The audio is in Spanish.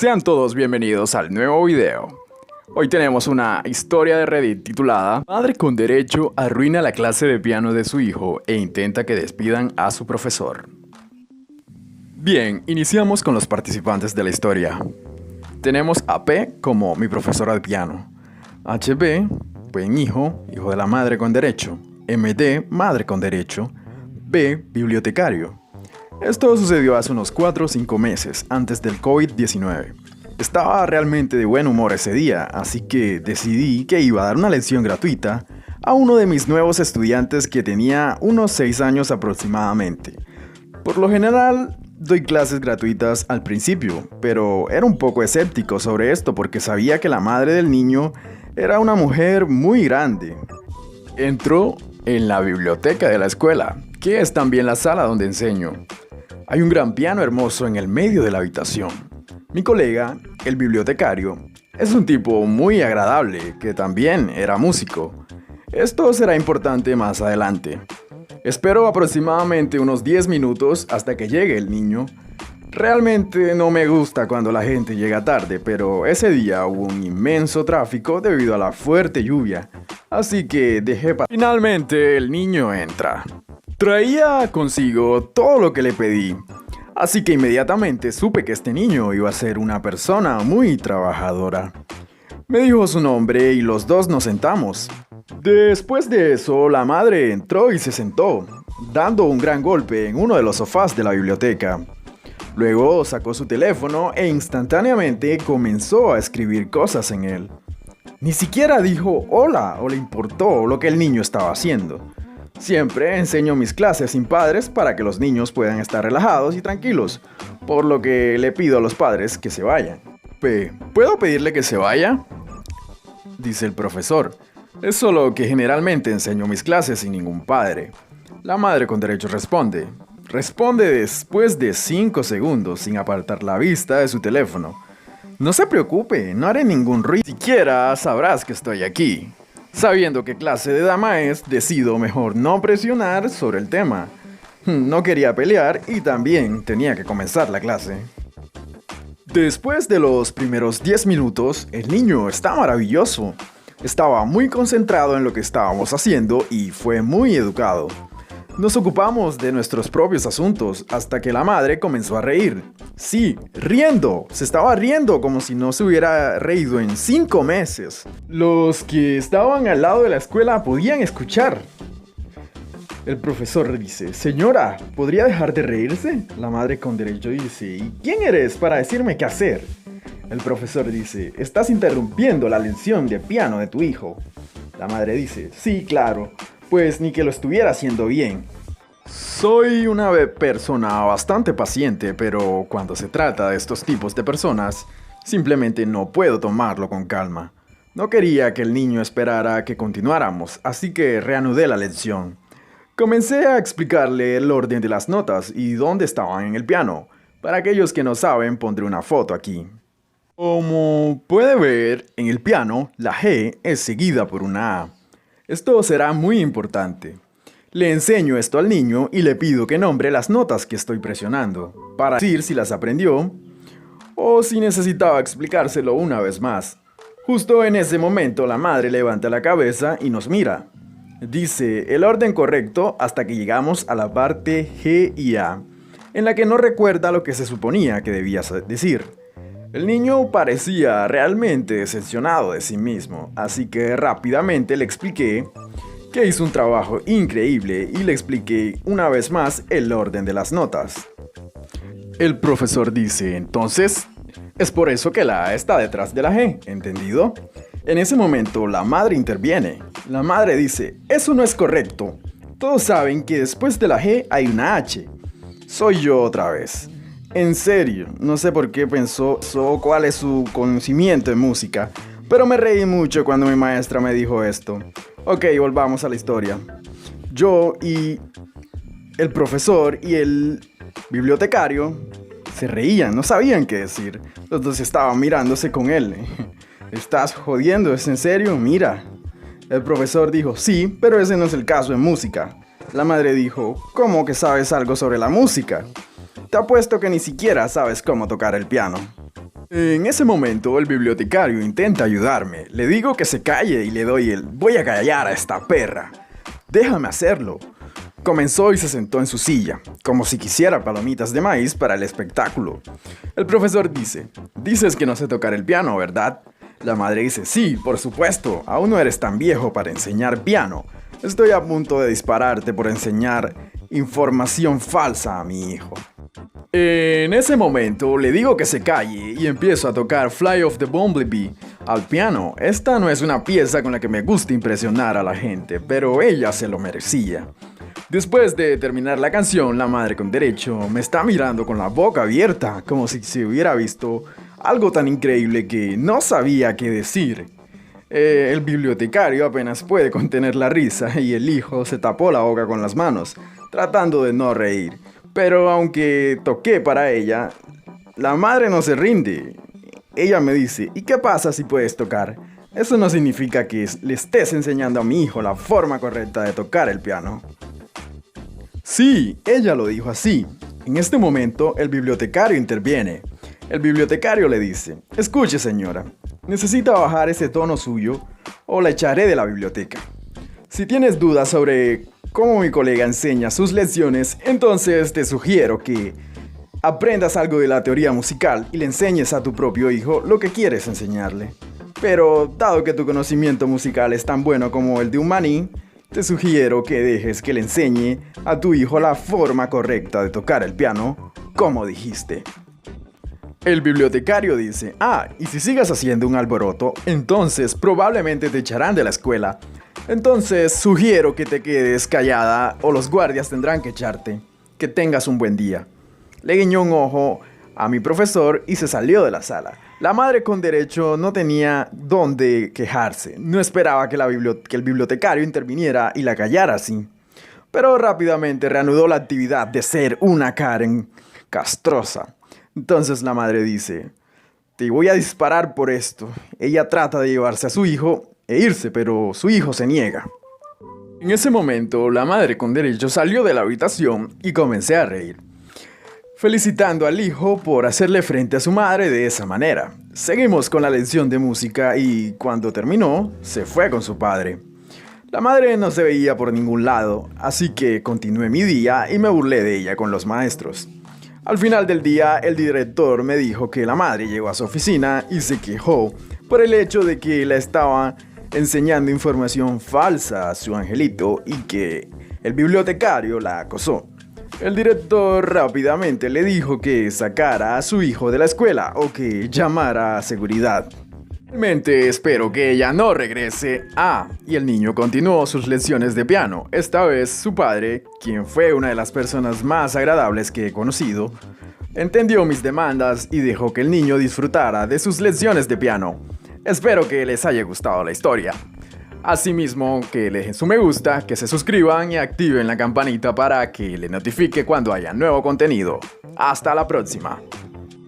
Sean todos bienvenidos al nuevo video. Hoy tenemos una historia de Reddit titulada Madre con derecho arruina la clase de piano de su hijo e intenta que despidan a su profesor. Bien, iniciamos con los participantes de la historia. Tenemos a P como mi profesora de piano, HB, buen hijo, hijo de la madre con derecho, MD, madre con derecho, B, bibliotecario. Esto sucedió hace unos 4 o 5 meses, antes del COVID-19. Estaba realmente de buen humor ese día, así que decidí que iba a dar una lección gratuita a uno de mis nuevos estudiantes que tenía unos 6 años aproximadamente. Por lo general, doy clases gratuitas al principio, pero era un poco escéptico sobre esto porque sabía que la madre del niño era una mujer muy grande. Entró en la biblioteca de la escuela, que es también la sala donde enseño. Hay un gran piano hermoso en el medio de la habitación. Mi colega, el bibliotecario, es un tipo muy agradable que también era músico. Esto será importante más adelante. Espero aproximadamente unos 10 minutos hasta que llegue el niño. Realmente no me gusta cuando la gente llega tarde, pero ese día hubo un inmenso tráfico debido a la fuerte lluvia, así que dejé pasar. Finalmente el niño entra. Traía consigo todo lo que le pedí, así que inmediatamente supe que este niño iba a ser una persona muy trabajadora. Me dijo su nombre y los dos nos sentamos. Después de eso, la madre entró y se sentó, dando un gran golpe en uno de los sofás de la biblioteca. Luego sacó su teléfono e instantáneamente comenzó a escribir cosas en él. Ni siquiera dijo hola o le importó lo que el niño estaba haciendo. Siempre enseño mis clases sin padres para que los niños puedan estar relajados y tranquilos, por lo que le pido a los padres que se vayan. ¿Puedo pedirle que se vaya?, dice el profesor. Es solo que generalmente enseño mis clases sin ningún padre. La madre con derecho responde. Responde después de 5 segundos sin apartar la vista de su teléfono. No se preocupe, no haré ningún ruido. Siquiera sabrás que estoy aquí. Sabiendo qué clase de dama es, decido mejor no presionar sobre el tema. No quería pelear y también tenía que comenzar la clase. Después de los primeros 10 minutos, el niño está maravilloso. Estaba muy concentrado en lo que estábamos haciendo y fue muy educado. Nos ocupamos de nuestros propios asuntos hasta que la madre comenzó a reír. Sí, riendo. Se estaba riendo como si no se hubiera reído en 5 meses. Los que estaban al lado de la escuela podían escuchar. El profesor dice, señora, ¿podría dejar de reírse? La madre con derecho dice, ¿y quién eres para decirme qué hacer? El profesor dice, estás interrumpiendo la lección de piano de tu hijo. La madre dice, sí, claro. Pues ni que lo estuviera haciendo bien. Soy una persona bastante paciente, pero cuando se trata de estos tipos de personas, simplemente no puedo tomarlo con calma. No quería que el niño esperara a que continuáramos, así que reanudé la lección. Comencé a explicarle el orden de las notas y dónde estaban en el piano. Para aquellos que no saben, pondré una foto aquí. Como puede ver, en el piano, la G es seguida por una A. Esto será muy importante. Le enseño esto al niño y le pido que nombre las notas que estoy presionando, para decir si las aprendió o si necesitaba explicárselo una vez más. Justo en ese momento la madre levanta la cabeza y nos mira. Dice el orden correcto hasta que llegamos a la parte G y A, en la que no recuerda lo que se suponía que debía decir. El niño parecía realmente decepcionado de sí mismo, así que rápidamente le expliqué que hizo un trabajo increíble y le expliqué una vez más el orden de las notas. El profesor dice, entonces, es por eso que la A está detrás de la G, ¿entendido? En ese momento la madre interviene. La madre dice, eso no es correcto. Todos saben que después de la G hay una H. Soy yo otra vez. En serio, no sé por qué pensó cuál es su conocimiento en música, pero me reí mucho cuando mi maestra me dijo esto. Ok, volvamos a la historia. Yo y el profesor y el bibliotecario se reían, no sabían qué decir. Los dos estaban mirándose con él. ¿Estás jodiendo? ¿Es en serio? Mira. El profesor dijo, sí, pero ese no es el caso en música. La madre dijo, ¿cómo que sabes algo sobre la música? Te apuesto que ni siquiera sabes cómo tocar el piano. En ese momento, el bibliotecario intenta ayudarme. Le digo que se calle y le doy el "voy a callar a esta perra. Déjame hacerlo". Comenzó y se sentó en su silla, como si quisiera palomitas de maíz para el espectáculo. El profesor dice: "Dices que no sé tocar el piano, ¿verdad?". La madre dice: "Sí, por supuesto, aún no eres tan viejo para enseñar piano. Estoy a punto de dispararte por enseñar información falsa a mi hijo". En ese momento le digo que se calle y empiezo a tocar Fly of the Bumblebee al piano. Esta no es una pieza con la que me gusta impresionar a la gente, pero ella se lo merecía. Después de terminar la canción, la madre con derecho me está mirando con la boca abierta, como si se hubiera visto algo tan increíble que no sabía qué decir. El bibliotecario apenas puede contener la risa y el hijo se tapó la boca con las manos, tratando de no reír. Pero aunque toqué para ella, la madre no se rinde. Ella me dice: "¿Y qué pasa si puedes tocar? Eso no significa que le estés enseñando a mi hijo la forma correcta de tocar el piano". Sí, ella lo dijo así. En este momento, el bibliotecario interviene. El bibliotecario le dice: "Escuche, señora, necesita bajar ese tono suyo o la echaré de la biblioteca. Si tienes dudas sobre cómo mi colega enseña sus lecciones, entonces te sugiero que aprendas algo de la teoría musical y le enseñes a tu propio hijo lo que quieres enseñarle. Pero dado que tu conocimiento musical es tan bueno como el de un maní, te sugiero que dejes que le enseñe a tu hijo la forma correcta de tocar el piano, como dijiste". El bibliotecario dice: "Y si sigas haciendo un alboroto, entonces probablemente te echarán de la escuela. Entonces sugiero que te quedes callada o los guardias tendrán que echarte. Que tengas un buen día". Le guiñó un ojo a mi profesor y se salió de la sala. La madre con derecho no tenía dónde quejarse. No esperaba que el bibliotecario interviniera y la callara así. Pero rápidamente reanudó la actividad de ser una Karen castrosa. Entonces la madre dice: "Te voy a disparar por esto". Ella trata de llevarse a su hijo e irse, pero su hijo se niega. En ese momento, la madre con derecho salió de la habitación y comencé a reír, felicitando al hijo por hacerle frente a su madre de esa manera. Seguimos con la lección de música y cuando terminó, se fue con su padre. La madre no se veía por ningún lado, así que continué mi día y me burlé de ella con los maestros. Al final del día, el director me dijo que la madre llegó a su oficina y se quejó por el hecho de que le estaba enseñando información falsa a su angelito y que el bibliotecario la acosó. El director rápidamente le dijo que sacara a su hijo de la escuela o que llamara a seguridad. Realmente espero que ella no regrese. Y el niño continuó sus lecciones de piano. Esta vez su padre, quien fue una de las personas más agradables que he conocido, entendió mis demandas y dejó que el niño disfrutara de sus lecciones de piano. Espero que les haya gustado la historia. Asimismo, que le dejen su me gusta, que se suscriban y activen la campanita para que les notifique cuando haya nuevo contenido. Hasta la próxima.